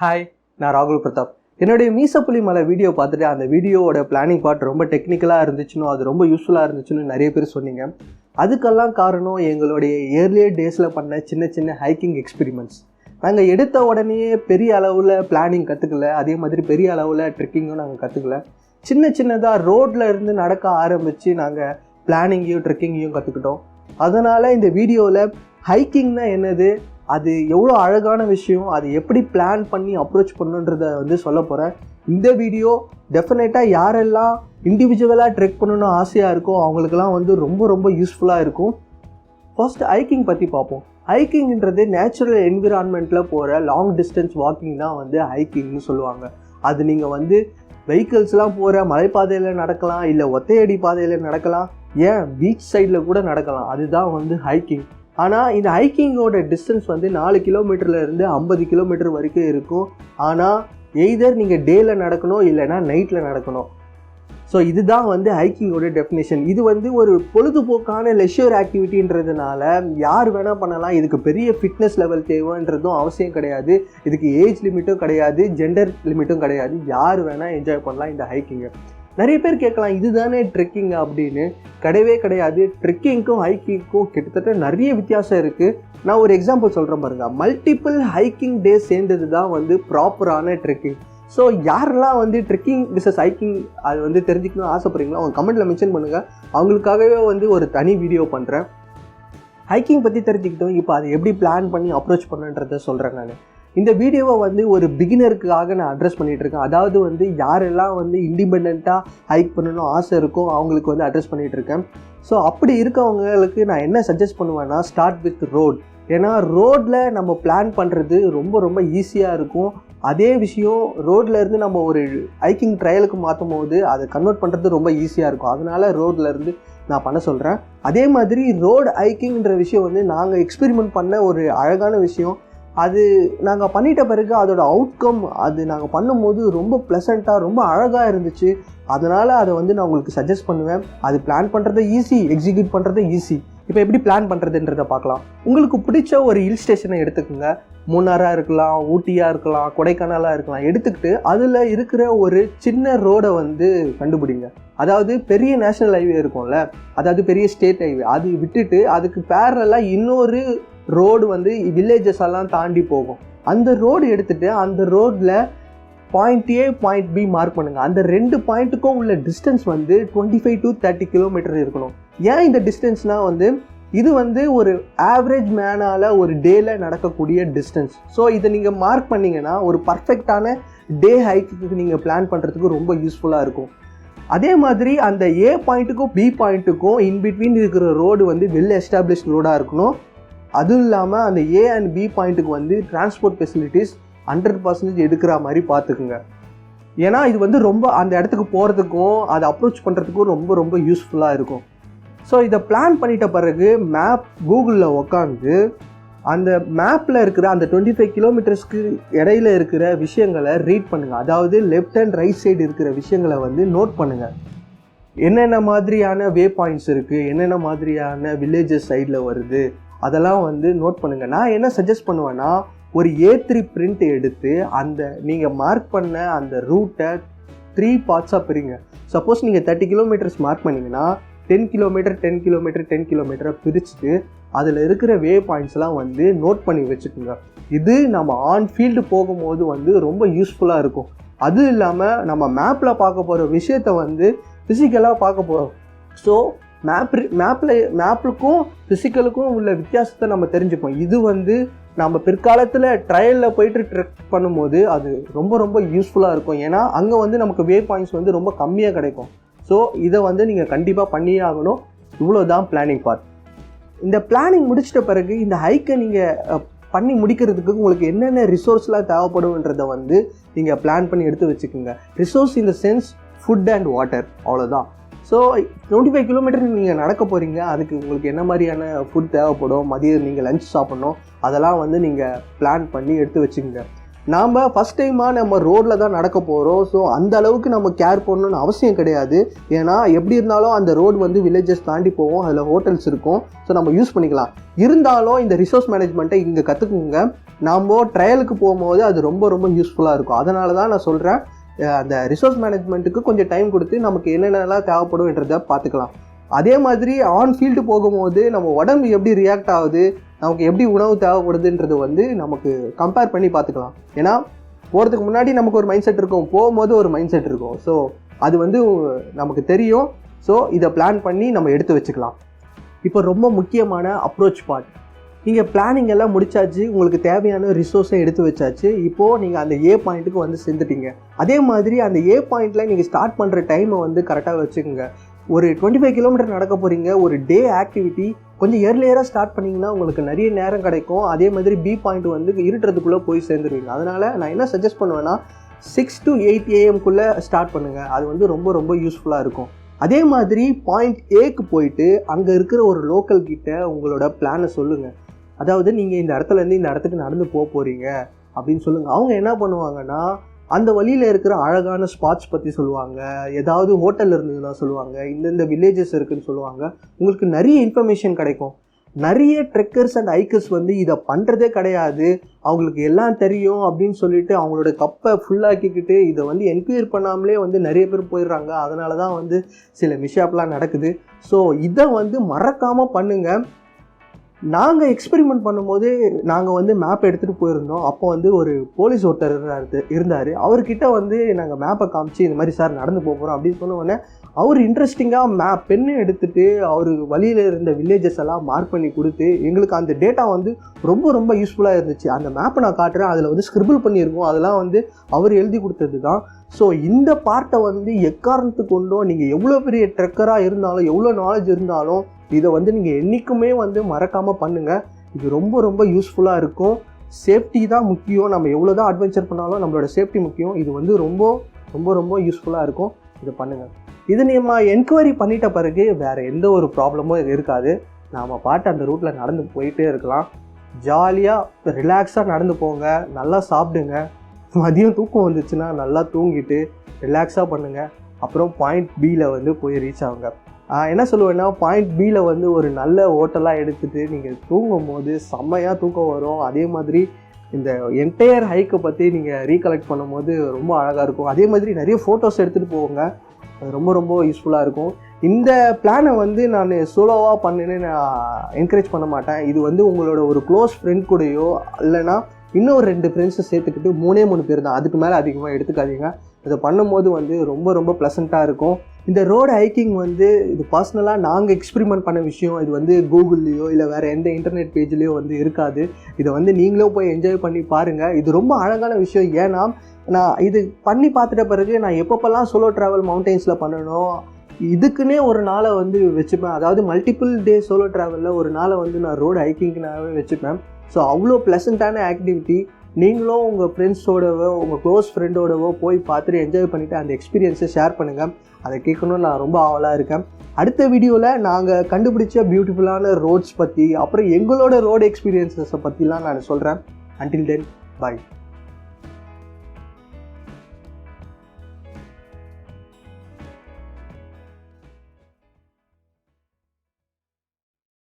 Hi, நான் ராகுல் பிரதாப். என்னுடைய மீசப்புலி மலை வீடியோ பார்த்துட்டு அந்த வீடியோவோட பிளானிங் பார்ட் ரொம்ப டெக்னிக்கலாக இருந்துச்சுன்னு, அது ரொம்ப யூஸ்ஃபுல்லாக இருந்துச்சுன்னு நிறைய பேர் சொன்னீங்க. அதுக்கெல்லாம் காரணம் எங்களுடைய ஏர்லியர் டேஸில் பண்ண சின்ன சின்ன ஹைக்கிங் எக்ஸ்பெரிமெண்ட்ஸ். நாங்கள் எடுத்த உடனேயே பெரிய அளவில் பிளானிங் கற்றுக்கல, அதே மாதிரி பெரிய அளவில் ட்ரெக்கிங்கும் நாங்கள் கற்றுக்கல. சின்ன சின்னதாக ரோட்டில் இருந்து நடக்க ஆரம்பித்து நாங்கள் பிளானிங்கையும் ட்ரெக்கிங்கையும் கற்றுக்கிட்டோம். அதனால் இந்த வீடியோவில் ஹைக்கிங்னா என்னது, அது எவ்வளோ அழகான விஷயம், அது எப்படி பிளான் பண்ணி அப்ரோச் பண்ணுன்றதை சொல்ல போகிறேன். இந்த வீடியோ டெஃபினட்டாக யாரெல்லாம் இண்டிவிஜுவலாக ட்ரெக் பண்ணணும்னு ஆசையாக இருக்கோ அவங்களுக்கெல்லாம் ரொம்ப ரொம்ப யூஸ்ஃபுல்லாக இருக்கும். ஃபர்ஸ்ட் ஹைக்கிங் பற்றி பார்ப்போம். ஹைக்கிங்ன்றது நேச்சுரல் என்விரான்மெண்ட்டில் போகிற லாங் டிஸ்டன்ஸ் வாக்கிங் தான் ஹைக்கிங்னு சொல்லுவாங்க. அது நீங்கள் வெஹிக்கிள்ஸ்லாம் போகிற மலைப்பாதையில் நடக்கலாம், இல்லை ஒத்தையடி பாதையில் நடக்கலாம், ஏன் பீச் சைடில் கூட நடக்கலாம். அதுதான் ஹைக்கிங். ஆனால் இந்த ஹைக்கிங்கோட டிஸ்டன்ஸ் 4 கிலோமீட்டர்லேருந்து 50 கிலோமீட்டர் வரைக்கும் இருக்கும். ஆனால் எய்தர் நீங்கள் டேயில் நடக்கணும் இல்லைனா நைட்டில் நடக்கணும். ஸோ இதுதான் ஹைக்கிங்கோட டெஃபினேஷன். இது ஒரு பொழுதுபோக்கான லெஷர் ஆக்டிவிட்டின்றதுனால யார் வேணால் பண்ணலாம். இதுக்கு பெரிய ஃபிட்னஸ் லெவல் தேவைன்றதும் அவசியம் கிடையாது. இதுக்கு ஏஜ் லிமிட்டும் கிடையாது, ஜெண்டர் லிமிட்டும் கிடையாது. யார் வேணால் என்ஜாய் பண்ணலாம் இந்த ஹைக்கிங்கை. நிறைய பேர் கேட்கலாம், இதுதானே ட்ரெக்கிங் அப்படின்னு. கிடையவே கிடையாது. ட்ரெக்கிங்க்கும் ஹைக்கிங்க்கும் கிட்டத்தட்ட நிறைய வித்தியாசம் இருக்குது. நான் ஒரு எக்ஸாம்பிள் சொல்கிறேன் பாருங்கள். மல்டிபிள் ஹைக்கிங் டே சேர்ந்தது தான் ப்ராப்பரான ட்ரெக்கிங். ஸோ யாரெல்லாம் ட்ரெக்கிங் விசஸ் ஹைக்கிங் அது தெரிஞ்சுக்கணும்னு ஆசைப்படுறீங்களோ அவங்க கமெண்ட்டில் மென்ஷன் பண்ணுங்கள். அவங்களுக்காகவே ஒரு தனி வீடியோ பண்ணுறேன். ஹைக்கிங் பற்றி தெரிஞ்சுக்கிட்டோம். இப்போ அதை எப்படி பிளான் பண்ணி அப்ரோச் பண்ணுன்றதை சொல்கிறேன். நான் இந்த வீடியோவை ஒரு பிகினருக்காக நான் அட்ரஸ் பண்ணிகிட்ருக்கேன். அதாவது யாரெல்லாம் இண்டிபெண்ட்டாக ஹைக் பண்ணணும் ஆசை இருக்கோ அவங்களுக்கு அட்ரஸ் பண்ணிகிட்ருக்கேன். ஸோ அப்படி இருக்கவங்களுக்கு நான் என்ன சஜஸ்ட் பண்ணுவேன்னா, ஸ்டார்ட் வித் ரோட். ஏன்னா ரோட்டில் நம்ம பிளான் பண்ணுறது ரொம்ப ரொம்ப ஈஸியாக இருக்கும். அதே விஷயம் ரோட்டில் இருந்து நம்ம ஒரு ஹைக்கிங் ட்ரையலுக்கு மாற்றும் போது அதை கன்வெர்ட் பண்ணுறது ரொம்ப ஈஸியாக இருக்கும். அதனால் ரோட்டில் இருந்து நான் பண்ண சொல்கிறேன். அதே மாதிரி ரோடு ஹைக்கிங்ன்ற விஷயம் நாங்கள் எக்ஸ்பெரிமெண்ட் பண்ண ஒரு அழகான விஷயம். அது நாங்கள் பண்ணிட்ட பிறகு அதோட அவுட்கம் அது நாங்கள் பண்ணும்போது ரொம்ப ப்ளசண்ட்டாக ரொம்ப அழகாக இருந்துச்சு. அதனால் அதை நான் உங்களுக்கு சஜஸ்ட் பண்ணுவேன். அது பிளான் பண்ணுறது ஈஸி, எக்ஸிக்யூட் பண்ணுறது ஈஸி. இப்போ எப்படி பிளான் பண்ணுறதுன்றதை பார்க்கலாம். உங்களுக்கு பிடிச்ச ஒரு ஹில் ஸ்டேஷனை எடுத்துக்கோங்க. மூணாராக இருக்கலாம், ஊட்டியாக இருக்கலாம், கொடைக்கானலாக இருக்கலாம். எடுத்துக்கிட்டு அதில் இருக்கிற ஒரு சின்ன ரோடை கண்டுபிடிங்க. அதாவது பெரிய நேஷ்னல் ஹைவே இருக்கும்ல, அதாவது பெரிய ஸ்டேட் ஹைவே, அது விட்டுட்டு அதுக்கு பேரலாக இன்னொரு ரோடு வில்லேஜஸ் எல்லாம் தாண்டி போகும். அந்த ரோடு எடுத்துகிட்டு அந்த ரோட்டில் point A point B mark பண்ணுங்கள். அந்த 2 பாயிண்ட்டுக்கும் உள்ள டிஸ்டன்ஸ் 25 to 30 கிலோமீட்டர் இருக்கணும். ஏன் இந்த டிஸ்டன்ஸ்னால் இது ஒரு ஆவரேஜ் மேனால் ஒரு டேயில் நடக்கக்கூடிய டிஸ்டன்ஸ். ஸோ இதை நீங்கள் மார்க் பண்ணிங்கன்னா ஒரு பர்ஃபெக்டான டே ஹைக்குக்கு நீங்கள் பிளான் பண்ணுறதுக்கு ரொம்ப யூஸ்ஃபுல்லாக இருக்கும். அதே மாதிரி அந்த ஏ பாயிண்ட்டுக்கும் பி பாயிண்ட்டுக்கும் இன்பிட்வீன் இருக்கிற ரோடு வெல் எஸ்டாப்ளிஷ்ட் ரோடாக இருக்கணும். அதுவும் இல்லாமல் அந்த ஏ அண்ட் பி பாயிண்ட்டுக்கு டிரான்ஸ்போர்ட் ஃபெசிலிட்டிஸ் 100% எடுக்கிற மாதிரி பார்த்துக்குங்க. ஏன்னா இது ரொம்ப அந்த இடத்துக்கு போகிறதுக்கும் அதை அப்ரோச் பண்ணுறதுக்கும் ரொம்ப ரொம்ப யூஸ்ஃபுல்லாக இருக்கும். ஸோ இதை பிளான் பண்ணிட்ட பிறகு மேப் கூகுளில் உக்காந்து அந்த மேப்பில் இருக்கிற அந்த 25 கிலோமீட்டர்ஸ்க்கு இடையில இருக்கிற விஷயங்களை ரீட் பண்ணுங்கள். அதாவது லெஃப்ட் அண்ட் ரைட் சைடு இருக்கிற விஷயங்களை நோட் பண்ணுங்கள். என்னென்ன மாதிரியான வே பாயிண்ட்ஸ் இருக்குது, என்னென்ன மாதிரியான வில்லேஜஸ் சைடில் வருது, அதெல்லாம் நோட் பண்ணுங்கள். நான் என்ன சஜஸ்ட் பண்ணுவேன்னா, ஒரு A3 பிரிண்ட் எடுத்து அந்த நீங்கள் மார்க் பண்ண அந்த ரூட்டை 3 பார்ட்ஸாக பிரிங்க. சப்போஸ் நீங்கள் 30 கிலோமீட்டர்ஸ் மார்க் பண்ணிங்கன்னா 10 கிலோமீட்டர் 10 கிலோமீட்டர் 10 கிலோமீட்டரை பிரிச்சுட்டு அதில் இருக்கிற வே பாயிண்ட்ஸ்லாம் நோட் பண்ணி வச்சுக்கோங்க. இது நம்ம ஆன் ஃபீல்டு போகும்போது ரொம்ப யூஸ்ஃபுல்லாக இருக்கும். அதுவும் இல்லாமல் நம்ம மேப்பில் பார்க்க போகிற விஷயத்தை ஃபிசிக்கலாக பார்க்க போகிறோம். ஸோ மேப்புக்கும் ஃபிசிக்கலுக்கும் உள்ள வித்தியாசத்தை நம்ம தெரிஞ்சுப்போம். இது நம்ம பிற்காலத்தில் ட்ரையலில் போயிட்டு ட்ரெக் பண்ணும்போது அது ரொம்ப ரொம்ப யூஸ்ஃபுல்லாக இருக்கும். ஏன்னா அங்கே நமக்கு வே பாயிண்ட்ஸ் ரொம்ப கம்மியாக கிடைக்கும். ஸோ இதை நீங்கள் கண்டிப்பாக பண்ணியே ஆகணும். இவ்வளோ தான் பிளானிங் பார்ட். இந்த பிளானிங் முடிச்சிட்ட பிறகு இந்த ஹைக்கை நீங்கள் பண்ணி முடிக்கிறதுக்கு உங்களுக்கு என்னென்ன ரிசோர்ஸ்லாம் தேவைப்படுன்றதை நீங்கள் பிளான் பண்ணி எடுத்து வச்சுக்கோங்க. Resource in the sense food and water, அவ்வளோதான். ஸோ 25 கிலோமீட்டர் நீங்கள் நடக்க போகிறீங்க. அதுக்கு உங்களுக்கு என்ன மாதிரியான ஃபுட் தேவைப்படும், மதியம் நீங்கள் லஞ்ச் சாப்பிட்ணும், அதெல்லாம் நீங்கள் பிளான் பண்ணி எடுத்து வச்சுக்கோங்க. நாம் ஃபஸ்ட் டைமாக நம்ம ரோட்டில் தான் நடக்க போகிறோம். ஸோ அந்த அளவுக்கு நம்ம கேர் பண்ணணும்னு அவசியம் கிடையாது. ஏன்னா எப்படி இருந்தாலும் அந்த ரோடு வில்லேஜஸ் தாண்டி போவோம், அதில் ஹோட்டல்ஸ் இருக்கும். ஸோ நம்ம யூஸ் பண்ணிக்கலாம். இருந்தாலும் இந்த ரிசோர்ஸ் மேனேஜ்மெண்ட்டை இங்கே கற்றுக்குங்க. நாம் ட்ரையலுக்கு போகும்போது அது ரொம்ப ரொம்ப யூஸ்ஃபுல்லாக இருக்கும். அதனால தான் நான் சொல்கிறேன், அந்த ரிசோர்ஸ் மேனேஜ்மெண்ட்டுக்கு கொஞ்சம் டைம் கொடுத்து நமக்கு என்னென்னலாம் தேவைப்படும்ன்றதை பார்த்துக்கலாம். அதே மாதிரி ஆன் ஃபீல்டு போகும்போது நம்ம உடம்பு எப்படி ரியாக்ட் ஆகுது, நமக்கு எப்படி உணவு தேவைப்படுதுன்றது வந்து நமக்கு கம்பேர் பண்ணி பார்த்துக்கலாம். ஏன்னா போகிறதுக்கு முன்னாடி நமக்கு ஒரு மைண்ட் செட் இருக்கும், போகும்போது ஒரு மைண்ட் செட் இருக்கும். ஸோ அது வந்து நமக்கு தெரியும். ஸோ இதை பிளான் பண்ணி நம்ம எடுத்து வச்சுக்கலாம். இப்போ ரொம்ப முக்கியமான அப்ரோச் பார்ட். நீங்கள் பிளானிங் எல்லாம் முடிச்சாச்சு, உங்களுக்கு தேவையான ரிசோர்ஸை எடுத்து வச்சாச்சு. இப்போது நீங்கள் அந்த ஏ பாயிண்ட்டுக்கு வந்து சேர்ந்துட்டீங்க. அதே மாதிரி அந்த ஏ பாயிண்ட்டில் நீங்கள் ஸ்டார்ட் பண்ணுற டைமை வந்து கரெக்டாக வச்சுக்கோங்க. ஒரு 25 கிலோமீட்டர் நடக்க போகிறீங்க, ஒரு டே ஆக்டிவிட்டி கொஞ்சம் ஏர்லியராக ஸ்டார்ட் பண்ணிங்கன்னா உங்களுக்கு நிறைய நேரம் கிடைக்கும். அதே மாதிரி பி பாயிண்ட் வந்து இருட்டுறதுக்குள்ளே போய் சேர்ந்துருவீங்க. அதனால் நான் என்ன சஜஸ்ட் பண்ணுவேன்னா 6 to 8 AM ஸ்டார்ட் பண்ணுங்கள். அது வந்து ரொம்ப ரொம்ப யூஸ்ஃபுல்லாக இருக்கும். அதே மாதிரி பாயிண்ட் ஏக்கு போயிட்டு அங்கே இருக்கிற ஒரு லோக்கல் கிட்ட உங்களோட பிளானை சொல்லுங்கள். அதாவது நீங்கள் இந்த இடத்துலேருந்து இந்த இடத்துக்கு நடந்து போகிறீங்க அப்படின்னு சொல்லுங்கள். அவங்க என்ன பண்ணுவாங்கன்னா அந்த வழியில் இருக்கிற அழகான ஸ்பாட்ஸ் பற்றி சொல்லுவாங்க, ஏதாவது ஹோட்டல் இருந்ததுன்னா சொல்லுவாங்க, இந்தந்த வில்லேஜஸ் இருக்குதுன்னு சொல்லுவாங்க. உங்களுக்கு நிறைய இன்ஃபர்மேஷன் கிடைக்கும். நிறைய ட்ரெக்கர்ஸ் அண்ட் ஹைக்கர்ஸ் வந்து இதை பண்ணுறதே கிடையாது, அவங்களுக்கு எல்லாம் தெரியும் அப்படின்னு சொல்லிட்டு அவங்களோட கப்பை ஃபுல்லாக்கிக்கிட்டு இதை வந்து என்கொயரி பண்ணாமலே வந்து நிறைய பேர் போயிடுறாங்க. அதனால தான் வந்து சில மிஸ்ஷாப்லாம் நடக்குது. ஸோ இதை வந்து மறக்காமல் பண்ணுங்கள். நாங்கள் எக்ஸ்பெரிமெண்ட் பண்ணும்போது நாங்கள் வந்து மேப் எடுத்துகிட்டு போயிருந்தோம். அப்போ வந்து ஒரு போலீஸ் ஒருத்தர் இருந்தார். அவர்கிட்ட வந்து நாங்கள் மேப்பை காமிச்சு இந்த மாதிரி சார் நடந்து போகிறோம் அப்படின்னு சொன்னோடனே அவர் இன்ட்ரெஸ்டிங்காக பெண்ணு எடுத்துகிட்டு அவர் வழியில் இருந்த வில்லேஜஸ் எல்லாம் மார்க் பண்ணி கொடுத்து எங்களுக்கு அந்த டேட்டா வந்து ரொம்ப ரொம்ப யூஸ்ஃபுல்லாக இருந்துச்சு. அந்த மேப்பை நான் காட்டுறேன், அதில் வந்து ஸ்கிரிபிள் பண்ணியிருக்கோம், அதெல்லாம் வந்து அவர் எழுதி கொடுத்தது தான். ஸோ இந்த பார்ட்டை வந்து எக்காரணத்துக்கு கொண்டும் நீங்கள் எவ்வளோ பெரிய ட்ரெக்கராக இருந்தாலும் எவ்வளோ நாலேஜ் இருந்தாலும் இதை வந்து நீங்கள் என்றைக்குமே வந்து மறக்காமல் பண்ணுங்கள். இது ரொம்ப ரொம்ப யூஸ்ஃபுல்லாக இருக்கும். சேஃப்டி தான் முக்கியம். நம்ம எவ்வளோ தான் அட்வென்ச்சர் பண்ணாலும் நம்மளோட சேஃப்டி முக்கியம். இது வந்து ரொம்ப ரொம்ப ரொம்ப யூஸ்ஃபுல்லாக இருக்கும். இது பண்ணுங்கள். இது நம்ம என்கொயரி பண்ணிட்ட பிறகு வேறு எந்த ஒரு ப்ராப்ளமும் இருக்காது. நாம் பாட்டு அந்த ரூட்டில் நடந்து போயிட்டே இருக்கலாம். ஜாலியாக ரிலாக்ஸாக நடந்து போங்க, நல்லா சாப்பிடுங்க. மதியம் தூக்கம் வந்துச்சுன்னா நல்லா தூங்கிட்டு ரிலாக்ஸாக பண்ணுங்கள். அப்புறம் பாயிண்ட் பியில் வந்து போய் ரீச் ஆகுங்க. என்ன சொல்லுவேன்னா, பாயிண்ட் பியில் வந்து ஒரு நல்ல ஹோட்டலாக எடுத்துகிட்டு நீங்கள் தூங்கும் போது செம்மையாக தூக்கம் வரும். அதே மாதிரி இந்த என்டையர் ஹைக்கை பற்றி நீங்கள் ரீகலெக்ட் பண்ணும்போது ரொம்ப அழகாக இருக்கும். அதே மாதிரி நிறைய ஃபோட்டோஸ் எடுத்துகிட்டு போங்க, அது ரொம்ப ரொம்ப யூஸ்ஃபுல்லாக இருக்கும். இந்த பிளானை வந்து நான் சோலோவாக பண்ணுன்னு நான் என்கரேஜ் பண்ண மாட்டேன். இது வந்து உங்களோட ஒரு க்ளோஸ் ஃப்ரெண்ட் கூடயோ இல்லைனா இன்னொரு 2 ஃப்ரெண்ட்ஸை சேர்த்துக்கிட்டு 3 பேர் தான், அதுக்கு மேலே அதிகமாக எடுத்துக்காதீங்க. இதை பண்ணும்போது வந்து ரொம்ப ரொம்ப ப்ளசண்ட்டாக இருக்கும். இந்த ரோடு ஹைக்கிங் வந்து இது பர்சனலாக நாங்கள் எக்ஸ்பெரிமெண்ட் பண்ண விஷயம். இது வந்து கூகுள்லேயோ இல்லை வேறு எந்த இன்டர்நெட் பேஜ்லேயோ வந்து இருக்காது. இதை வந்து நீங்களும் போய் என்ஜாய் பண்ணி பாருங்கள். இது ரொம்ப அழகான விஷயம். ஏன்னா நான் இது பண்ணி பார்த்துட்ட பிறகு நான் எப்பப்பெல்லாம் சோலோ ட்ராவல் மவுண்டெயின்ஸில் பண்ணணும் இதுக்குன்னே ஒரு நாளை வந்து வச்சுப்பேன். அதாவது மல்டிபிள் டே சோலோ ட்ராவலில் ஒரு நாளை வந்து நான் ரோடு ஹைக்கிங்னாவே வச்சுப்பேன். ஸோ அவ்வளோ ப்ளசண்ட்டான ஆக்டிவிட்டி. நீங்களும் உங்கள் ஃப்ரெண்ட்ஸோடவோ உங்கள் க்ளோஸ் ஃப்ரெண்டோடவோ போய் பார்த்துட்டு என்ஜாய் பண்ணிவிட்டு அந்த எக்ஸ்பீரியன்ஸை ஷேர் பண்ணுங்கள். அதை கேட்கணுன்னு நான் ரொம்ப ஆவலாக இருக்கேன். அடுத்த வீடியோவில் நாங்கள் கண்டுபிடிச்ச பியூட்டிஃபுல்லான ரோட்ஸ் பற்றி, அப்புறம் எங்களோட ரோடு எக்ஸ்பீரியன்ஸஸை பற்றிலாம் நான் சொல்கிறேன். அன்டில் தென், பாய்.